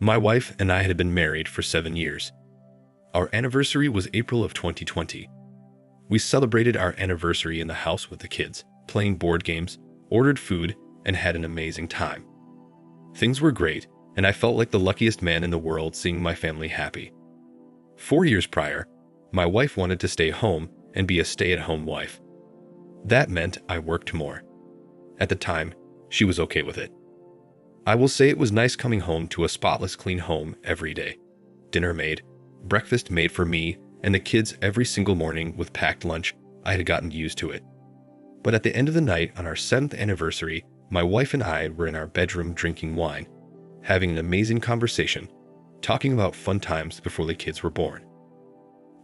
My wife and I had been married for 7 years. Our anniversary was April of 2020. We celebrated our anniversary in the house with the kids, playing board games, ordered food, and had an amazing time. Things were great, and I felt like the luckiest man in the world seeing my family happy. 4 years prior, my wife wanted to stay home and be a stay-at-home wife. That meant I worked more. At the time, she was okay with it. I will say it was nice coming home to a spotless clean home every day. Dinner made, breakfast made for me and the kids every single morning with packed lunch. I had gotten used to it. But at the end of the night on our 7th anniversary, my wife and I were in our bedroom drinking wine, having an amazing conversation, talking about fun times before the kids were born.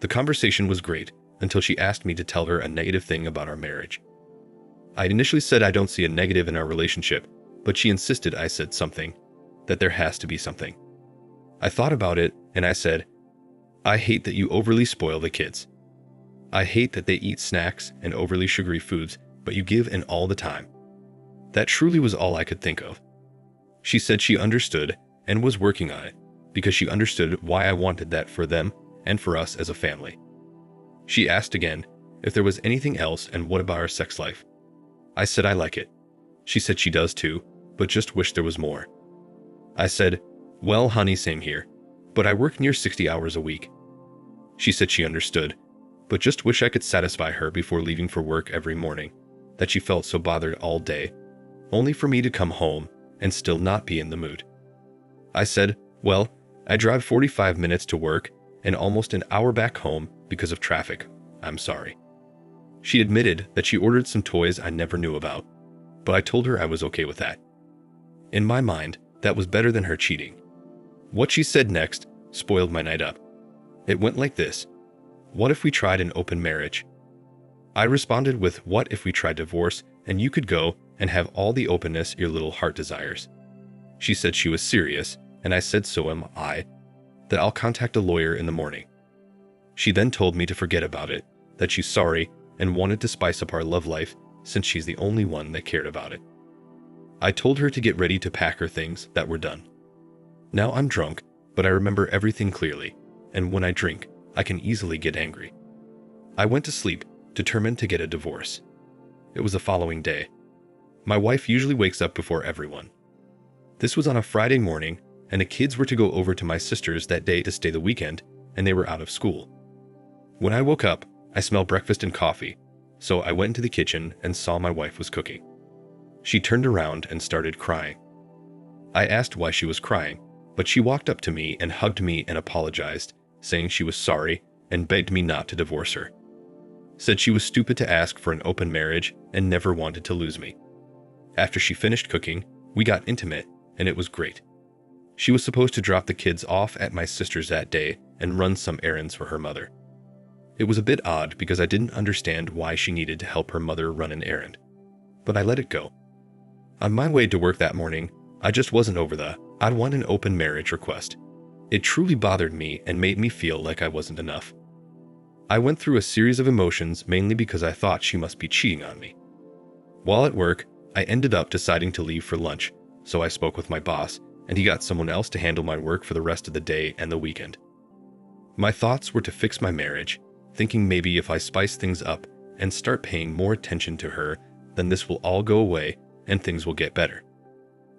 The conversation was great until she asked me to tell her a negative thing about our marriage. I initially said I don't see a negative in our relationship, but she insisted I said something, that there has to be something. I thought about it and I said, I hate that you overly spoil the kids. I hate that they eat snacks and overly sugary foods, but you give in all the time. That truly was all I could think of. She said she understood and was working on it because she understood why I wanted that for them and for us as a family. She asked again if there was anything else and what about our sex life. I said I like it. She said she does too, but just wish there was more. I said, well, honey, same here, but I work near 60 hours a week. She said she understood, but just wish I could satisfy her before leaving for work every morning, that she felt so bothered all day, only for me to come home and still not be in the mood. I said, well, I drive 45 minutes to work and almost an hour back home because of traffic. I'm sorry. She admitted that she ordered some toys I never knew about, but I told her I was okay with that. In my mind, that was better than her cheating. What she said next spoiled my night up. It went like this. What if we tried an open marriage? I responded with, what if we tried divorce and you could go and have all the openness your little heart desires? She said she was serious, and I said so am I, that I'll contact a lawyer in the morning. She then told me to forget about it, that she's sorry and wanted to spice up our love life since she's the only one that cared about it. I told her to get ready to pack her things that were done. Now I'm drunk, but I remember everything clearly, and when I drink, I can easily get angry. I went to sleep, determined to get a divorce. It was the following day. My wife usually wakes up before everyone. This was on a Friday morning, and the kids were to go over to my sister's that day to stay the weekend, and they were out of school. When I woke up, I smelled breakfast and coffee, so I went into the kitchen and saw my wife was cooking. She turned around and started crying. I asked why she was crying, but she walked up to me and hugged me and apologized, saying she was sorry and begged me not to divorce her. Said she was stupid to ask for an open marriage and never wanted to lose me. After she finished cooking, we got intimate, and it was great. She was supposed to drop the kids off at my sister's that day and run some errands for her mother. It was a bit odd because I didn't understand why she needed to help her mother run an errand, but I let it go. On my way to work that morning, I just wasn't over the I'd want an open marriage request. It truly bothered me and made me feel like I wasn't enough. I went through a series of emotions mainly because I thought she must be cheating on me. While at work, I ended up deciding to leave for lunch, so I spoke with my boss, and he got someone else to handle my work for the rest of the day and the weekend. My thoughts were to fix my marriage, thinking maybe if I spice things up and start paying more attention to her, then this will all go away and things will get better.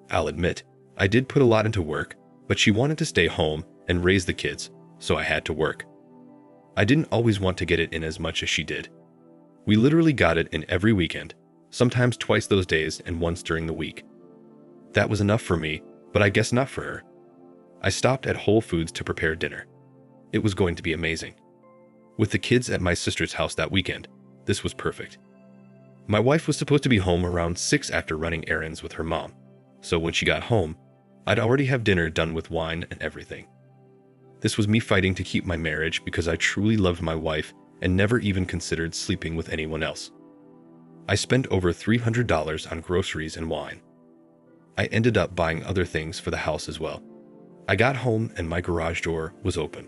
I'll admit, I did put a lot into work, but she wanted to stay home and raise the kids, so I had to work. I didn't always want to get it in as much as she did. We literally got it in every weekend, sometimes twice those days and once during the week. That was enough for me, but I guess not for her. I stopped at Whole Foods to prepare dinner. It was going to be amazing. With the kids at my sister's house that weekend, this was perfect. My wife was supposed to be home around 6 after running errands with her mom, so when she got home, I'd already have dinner done with wine and everything. This was me fighting to keep my marriage because I truly loved my wife and never even considered sleeping with anyone else. I spent over $300 on groceries and wine. I ended up buying other things for the house as well. I got home and my garage door was open.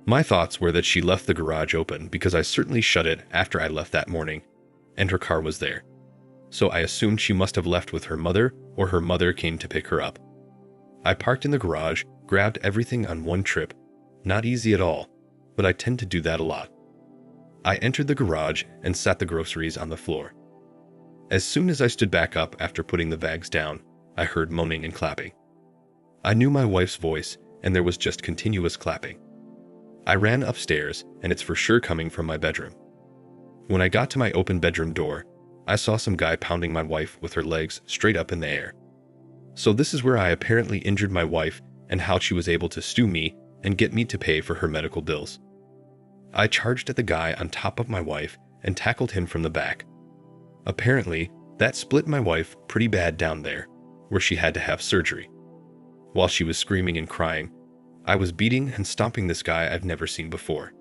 My thoughts were that she left the garage open because I certainly shut it after I left that morning, and her car was there. So I assumed she must have left with her mother or her mother came to pick her up. I parked in the garage, grabbed everything on one trip. Not easy at all, but I tend to do that a lot. I entered the garage and sat the groceries on the floor. As soon as I stood back up after putting the bags down, I heard moaning and clapping. I knew my wife's voice, and there was just continuous clapping. I ran upstairs, and it's for sure coming from my bedroom. When I got to my open bedroom door, I saw some guy pounding my wife with her legs straight up in the air. So this is where I apparently injured my wife and how she was able to sue me and get me to pay for her medical bills. I charged at the guy on top of my wife and tackled him from the back. Apparently, that split my wife pretty bad down there, where she had to have surgery. While she was screaming and crying, I was beating and stomping this guy I've never seen before.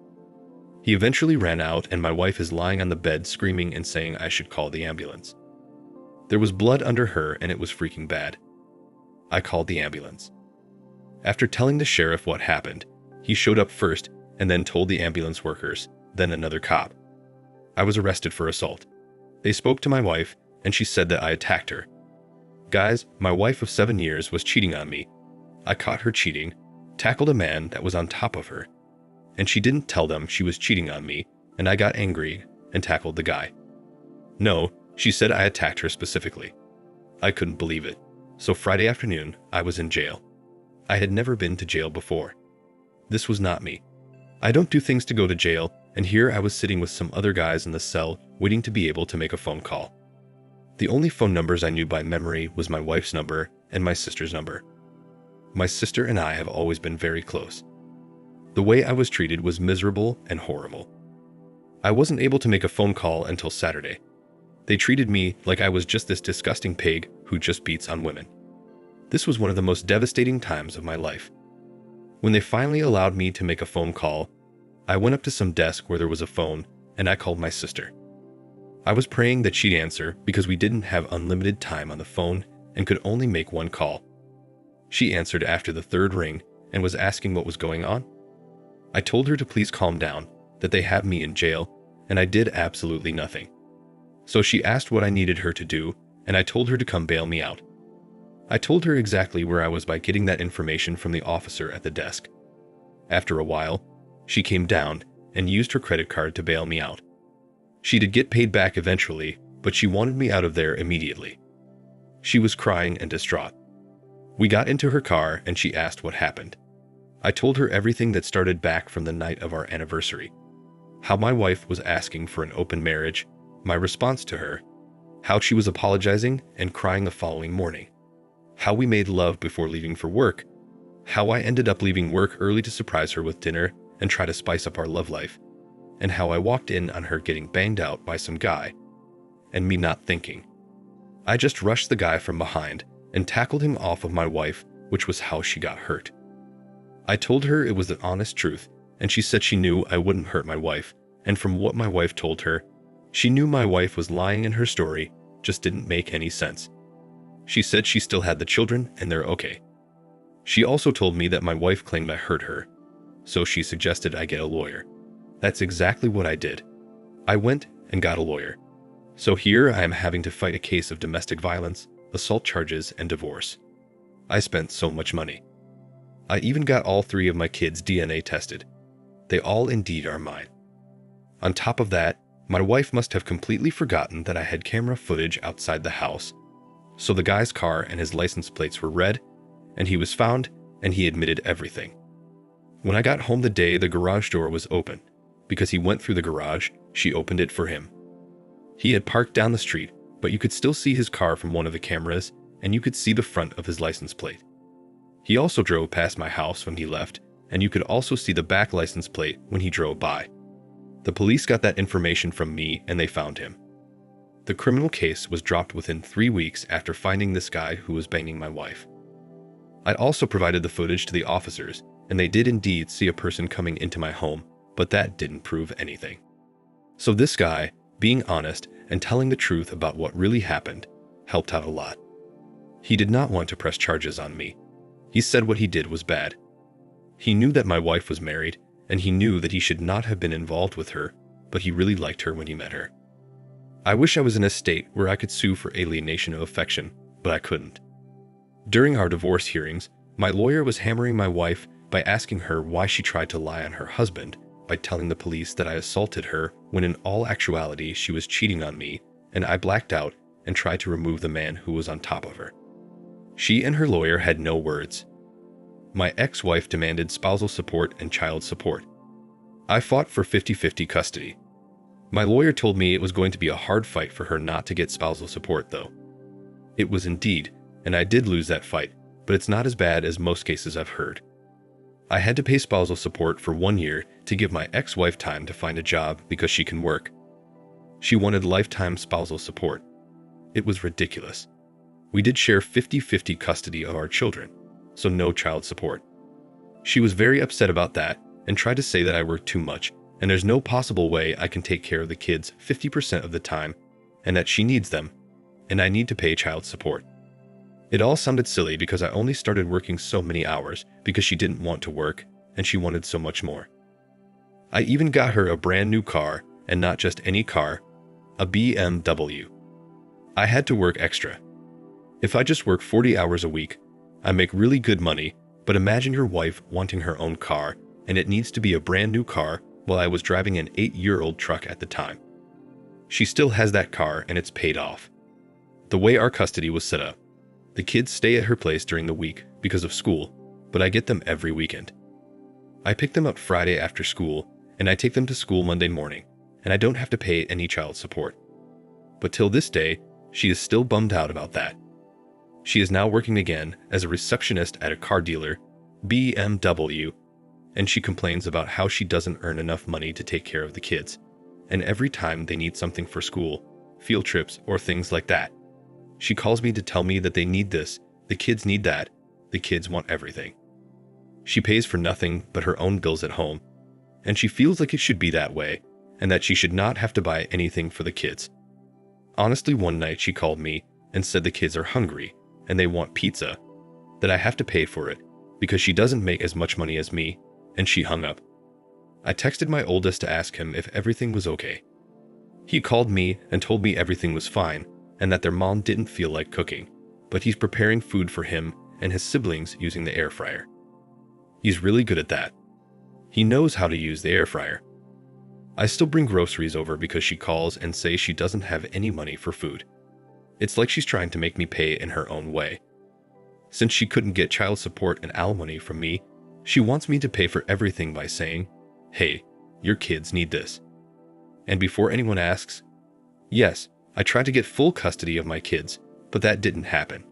He eventually ran out, and my wife is lying on the bed screaming and saying I should call the ambulance. There was blood under her and it was freaking bad. I called the ambulance. After telling the sheriff what happened, he showed up first and then told the ambulance workers, then another cop. I was arrested for assault. They spoke to my wife and she said that I attacked her. Guys, my wife of 7 years was cheating on me. I caught her cheating, tackled a man that was on top of her, and she didn't tell them she was cheating on me, and I got angry and tackled the guy. No, she said I attacked her specifically. I couldn't believe it. So Friday afternoon, I was in jail. I had never been to jail before. This was not me. I don't do things to go to jail, and here I was sitting with some other guys in the cell waiting to be able to make a phone call. The only phone numbers I knew by memory was my wife's number and my sister's number. My sister and I have always been very close. The way I was treated was miserable and horrible. I wasn't able to make a phone call until Saturday. They treated me like I was just this disgusting pig who just beats on women. This was one of the most devastating times of my life. When they finally allowed me to make a phone call, I went up to some desk where there was a phone and I called my sister. I was praying that she'd answer because we didn't have unlimited time on the phone and could only make one call. She answered after the third ring and was asking what was going on. I told her to please calm down, that they have me in jail, and I did absolutely nothing. So she asked what I needed her to do, and I told her to come bail me out. I told her exactly where I was by getting that information from the officer at the desk. After a while, she came down and used her credit card to bail me out. She did get paid back eventually, but she wanted me out of there immediately. She was crying and distraught. We got into her car and she asked what happened. I told her everything that started back from the night of our anniversary. How my wife was asking for an open marriage, my response to her, how she was apologizing and crying the following morning, how we made love before leaving for work, how I ended up leaving work early to surprise her with dinner and try to spice up our love life, and how I walked in on her getting banged out by some guy, and me not thinking. I just rushed the guy from behind and tackled him off of my wife, which was how she got hurt. I told her it was the honest truth, and she said she knew I wouldn't hurt my wife, and from what my wife told her, she knew my wife was lying in her story, just didn't make any sense. She said she still had the children and they're okay. She also told me that my wife claimed I hurt her, so she suggested I get a lawyer. That's exactly what I did. I went and got a lawyer. So here I am having to fight a case of domestic violence, assault charges, and divorce. I spent so much money. I even got all 3 of my kids' DNA tested. They all indeed are mine. On top of that, my wife must have completely forgotten that I had camera footage outside the house. So the guy's car and his license plates were red, and he was found, and he admitted everything. When I got home the day the garage door was open, because he went through the garage, she opened it for him. He had parked down the street, but you could still see his car from one of the cameras, and you could see the front of his license plate. He also drove past my house when he left, and you could also see the back license plate when he drove by. The police got that information from me and they found him. The criminal case was dropped within 3 weeks after finding this guy who was banging my wife. I also provided the footage to the officers, and they did indeed see a person coming into my home, but that didn't prove anything. So this guy, being honest and telling the truth about what really happened, helped out a lot. He did not want to press charges on me. He said what he did was bad. He knew that my wife was married, and he knew that he should not have been involved with her, but he really liked her when he met her. I wish I was in a state where I could sue for alienation of affection, but I couldn't. During our divorce hearings, My lawyer was hammering my wife by asking her why she tried to lie on her husband by telling the police that I assaulted her when in all actuality she was cheating on me, and I blacked out and tried to remove the man who was on top of her. She and her lawyer had no words. My ex-wife demanded spousal support and child support. I fought for 50-50 custody. My lawyer told me it was going to be a hard fight for her not to get spousal support, though. It was indeed, and I did lose that fight, but it's not as bad as most cases I've heard. I had to pay spousal support for 1 year to give my ex-wife time to find a job because she can work. She wanted lifetime spousal support. It was ridiculous. We did share 50-50 custody of our children, so no child support. She was very upset about that and tried to say that I work too much, and there's no possible way I can take care of the kids 50% of the time, and that she needs them, and I need to pay child support. It all sounded silly because I only started working so many hours because she didn't want to work, and she wanted so much more. I even got her a brand new car, and not just any car, a BMW. I had to work extra. If I just work 40 hours a week, I make really good money, but imagine your wife wanting her own car, and it needs to be a brand new car while I was driving an 8-year-old truck at the time. She still has that car and it's paid off. The way our custody was set up, the kids stay at her place during the week because of school, but I get them every weekend. I pick them up Friday after school, and I take them to school Monday morning, and I don't have to pay any child support. But till this day, she is still bummed out about that. She is now working again as a receptionist at a car dealer, BMW, and she complains about how she doesn't earn enough money to take care of the kids, and every time they need something for school, field trips, or things like that, she calls me to tell me that they need this, the kids need that, the kids want everything. She pays for nothing but her own bills at home, and she feels like it should be that way, and that she should not have to buy anything for the kids. Honestly, one night she called me and said the kids are hungry and they want pizza, that I have to pay for it because she doesn't make as much money as me, and she hung up. I texted my oldest to ask him if everything was okay. He called me and told me everything was fine and that their mom didn't feel like cooking, but he's preparing food for him and his siblings using the air fryer. He's really good at that. He knows how to use the air fryer. I still bring groceries over because she calls and says she doesn't have any money for food. It's like she's trying to make me pay in her own way. Since she couldn't get child support and alimony from me, she wants me to pay for everything by saying, "Hey, your kids need this." And before anyone asks, yes, I tried to get full custody of my kids, but that didn't happen.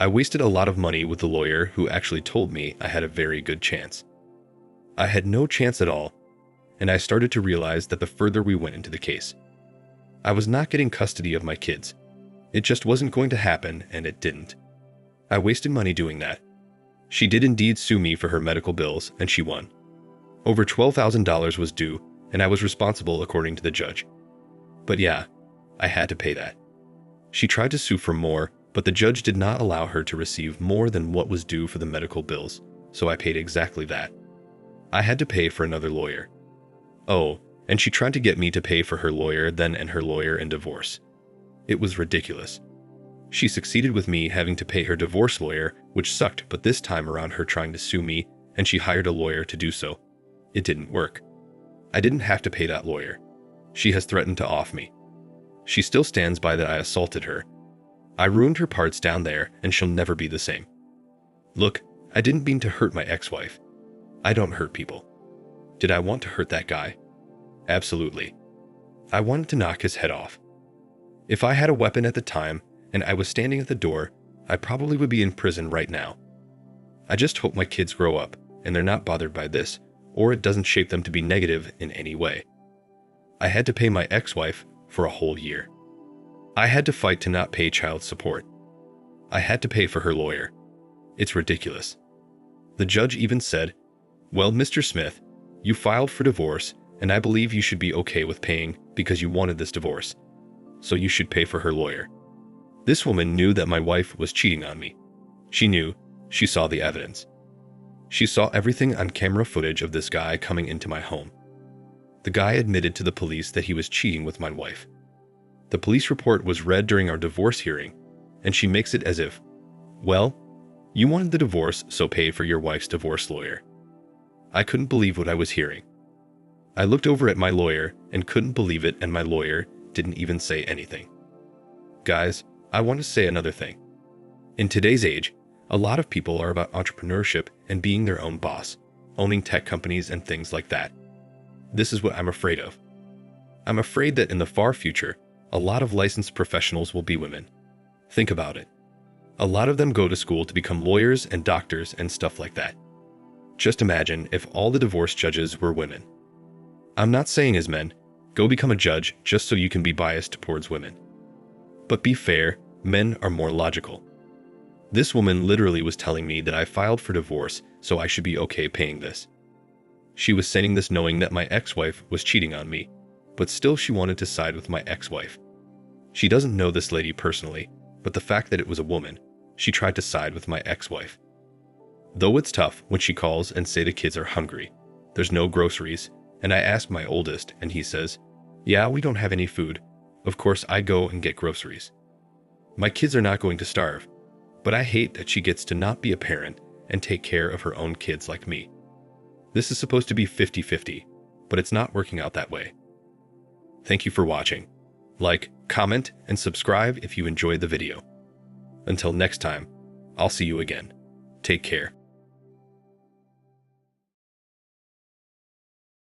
I wasted a lot of money with the lawyer who actually told me I had a very good chance. I had no chance at all, and I started to realize that the further we went into the case, I was not getting custody of my kids. It just wasn't going to happen, and it didn't. I wasted money doing that. She did indeed sue me for her medical bills, and she won. Over $12,000 was due, and I was responsible according to the judge. But yeah, I had to pay that. She tried to sue for more, but the judge did not allow her to receive more than what was due for the medical bills, so I paid exactly that. I had to pay for another lawyer. Oh, and she tried to get me to pay for her lawyer then and her lawyer in divorce. It was ridiculous. She succeeded with me having to pay her divorce lawyer, which sucked, but this time around her trying to sue me, and she hired a lawyer to do so. It didn't work. I didn't have to pay that lawyer. She has threatened to off me. She still stands by that I assaulted her. I ruined her parts down there, and she'll never be the same. Look, I didn't mean to hurt my ex-wife. I don't hurt people. Did I want to hurt that guy? Absolutely. I wanted to knock his head off. If I had a weapon at the time, and I was standing at the door, I probably would be in prison right now. I just hope my kids grow up, and they're not bothered by this, or it doesn't shape them to be negative in any way. I had to pay my ex-wife for a whole year. I had to fight to not pay child support. I had to pay for her lawyer. It's ridiculous. The judge even said, "Well, Mr. Smith, you filed for divorce, and I believe you should be okay with paying because you wanted this divorce. So you should pay for her lawyer." This woman knew that my wife was cheating on me. She knew. She saw the evidence. She saw everything on camera footage of this guy coming into my home. The guy admitted to the police that he was cheating with my wife. The police report was read during our divorce hearing, and she makes it as if, well, You wanted the divorce, so pay for your wife's divorce lawyer. I couldn't believe what I was hearing. I looked over at my lawyer and couldn't believe it, and my lawyer didn't even say anything. Guys, I want to say another thing. In today's age, a lot of people are about entrepreneurship and being their own boss, owning tech companies and things like that. This is what I'm afraid of. I'm afraid that in the far future, a lot of licensed professionals will be women. Think about it. A lot of them go to school to become lawyers and doctors and stuff like that. Just imagine if all the divorce judges were women. I'm not saying as men, go become a judge just so you can be biased towards women. But be fair, men are more logical. This woman literally was telling me that I filed for divorce, so I should be okay paying this. She was saying this knowing that my ex-wife was cheating on me, but still she wanted to side with my ex-wife. She doesn't know this lady personally, but the fact that it was a woman, she tried to side with my ex-wife. Though it's tough when she calls and say the kids are hungry, there's no groceries, and I ask my oldest and he says, yeah, we don't have any food. Of course I go and get groceries. My kids are not going to starve, but I hate that she gets to not be a parent and take care of her own kids like me. This is supposed to be 50-50, but it's not working out that way. Thank you for watching. Like, comment, and subscribe if you enjoyed the video. Until next time, I'll see you again. Take care.